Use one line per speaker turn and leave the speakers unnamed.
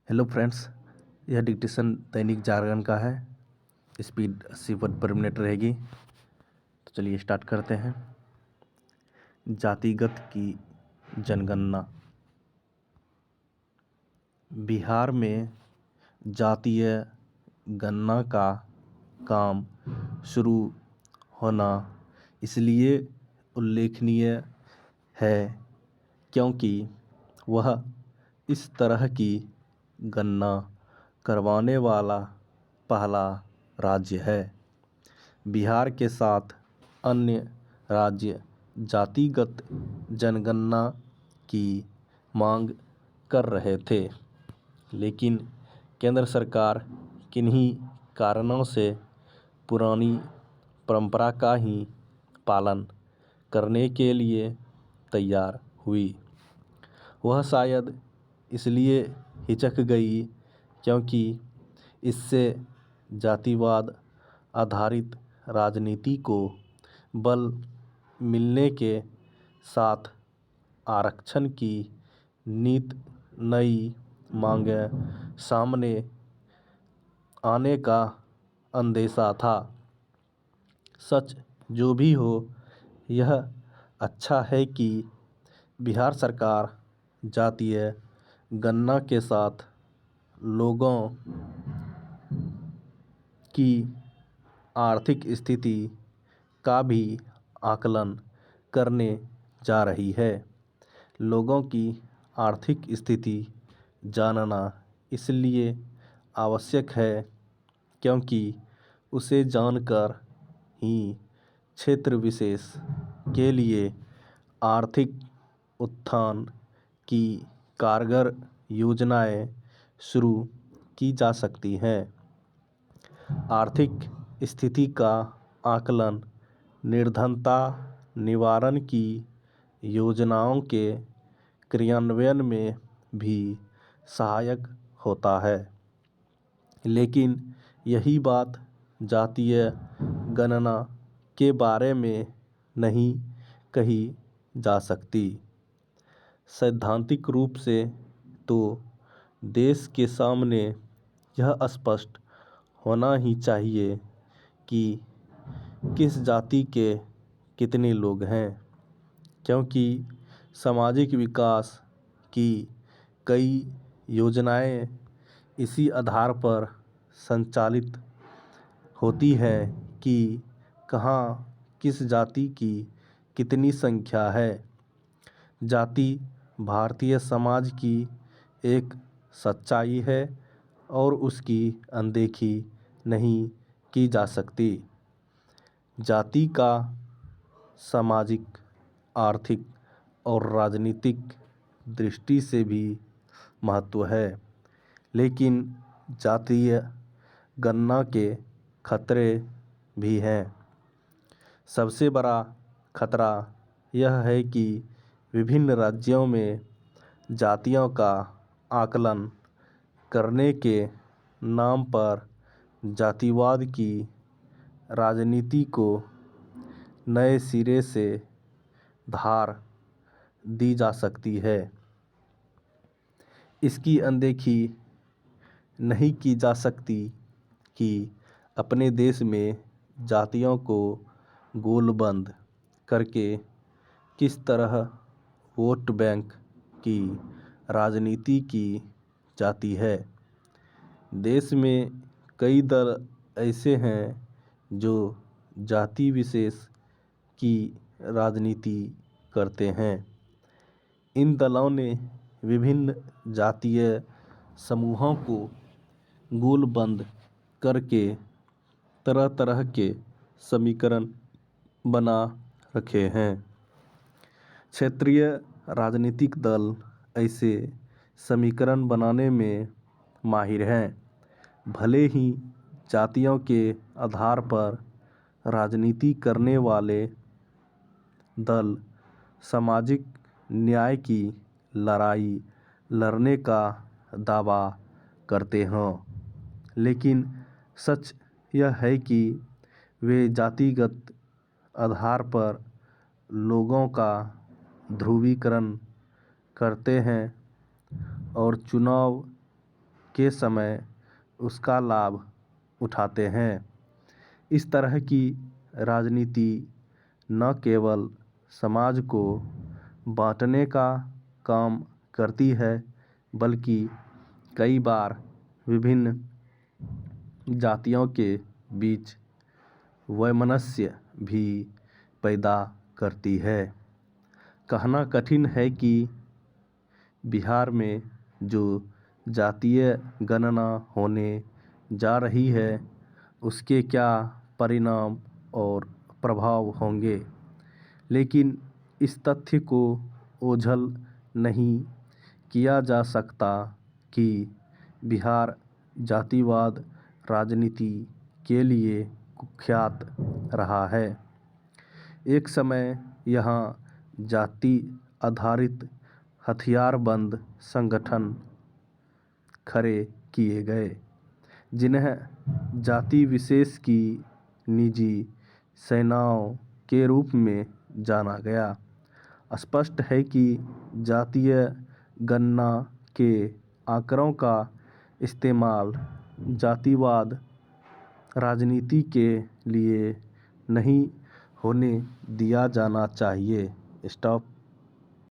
Hello friends, यह dictation Dainik Jagran का है। स्पीड 80 वर्ड पर मिनट रहेगी। तो चलिए स्टार्ट करते हैं। जातिगत की जनगणना। बिहार में जातीय गणना का काम शुरू होना इसलिए उल्लेखनीय है क्योंकि वह इस तरह की गणना करवाने वाला पहला राज्य है। बिहार के साथ अन्य राज्य जातिगत जनगणना की मांग कर रहे थे, लेकिन केंद्र सरकार किन्हीं कारणों से पुरानी परंपरा का ही पालन करने के लिए तैयार हुई। वह शायद इसलिए हिचक गई क्योंकि इससे जातिवाद आधारित राजनीति को बल मिलने के साथ आरक्षण की नित नई मांगें सामने आने का अंदेशा था। सच जो भी हो, यह अच्छा है कि बिहार सरकार जातीय गणना के साथ लोगों की आर्थिक स्थिति का भी आकलन करने जा रही है। लोगों की आर्थिक स्थिति जानना इसलिए आवश्यक है क्योंकि उसे जानकर ही क्षेत्र विशेष के लिए आर्थिक उत्थान की कारगर योजनाएं शुरू की जा सकती हैं। आर्थिक स्थिति का आकलन निर्धनता निवारण की योजनाओं के क्रियान्वयन में भी सहायक होता है, लेकिन यही बात जातीय गणना के बारे में नहीं कही जा सकती। सैद्धांतिक रूप से तो देश के सामने यह स्पष्ट होना ही चाहिए कि किस जाति के कितने लोग हैं, क्योंकि सामाजिक विकास की कई योजनाएं इसी आधार पर संचालित होती है कि कहाँ किस जाति की कितनी संख्या है। जाति भारतीय समाज की एक सच्चाई है और उसकी अनदेखी नहीं की जा सकती। जाति का सामाजिक, आर्थिक और राजनीतिक दृष्टि से भी महत्व है, लेकिन जातीय गणना के खतरे भी हैं। सबसे बड़ा खतरा यह है कि विभिन्न राज्यों में जातियों का आकलन करने के नाम पर जातिवाद की राजनीति को नए सिरे से धार दी जा सकती है। इसकी अनदेखी नहीं की जा सकती कि अपने देश में जातियों को गोलबंद करके किस तरह वोट बैंक की राजनीति की जाती है। देश में कई दल ऐसे हैं जो जाति विशेष की राजनीति करते हैं। इन दलों ने विभिन्न जातीय समूहों को गोलबंद करके तरह तरह के समीकरण बना रखे हैं। क्षेत्रीय राजनीतिक दल ऐसे समीकरण बनाने में माहिर हैं। भले ही जातियों के आधार पर राजनीति करने वाले दल सामाजिक न्याय की लड़ाई लड़ने का दावा करते हों, लेकिन सच यह है कि वे जातिगत आधार पर लोगों का ध्रुवीकरण करते हैं और चुनाव के समय उसका लाभ उठाते हैं। इस तरह की राजनीति न केवल समाज को बांटने का काम करती है, बल्कि कई बार विभिन्न जातियों के बीच वैमनस्य भी पैदा करती है। कहना कठिन है कि बिहार में जो जातीय गणना होने जा रही है उसके क्या परिणाम और प्रभाव होंगे, लेकिन इस तथ्य को ओझल नहीं किया जा सकता कि बिहार जातिवाद राजनीति के लिए कुख्यात रहा है। एक समय यहाँ जाति आधारित हथियारबंद संगठन खड़े किए गए, जिन्हें जाति विशेष की निजी सेनाओं के रूप में जाना गया। स्पष्ट है कि जातीय गणना के आंकड़ों का इस्तेमाल जातिवाद राजनीति के लिए नहीं होने दिया जाना चाहिए। स्टॉप।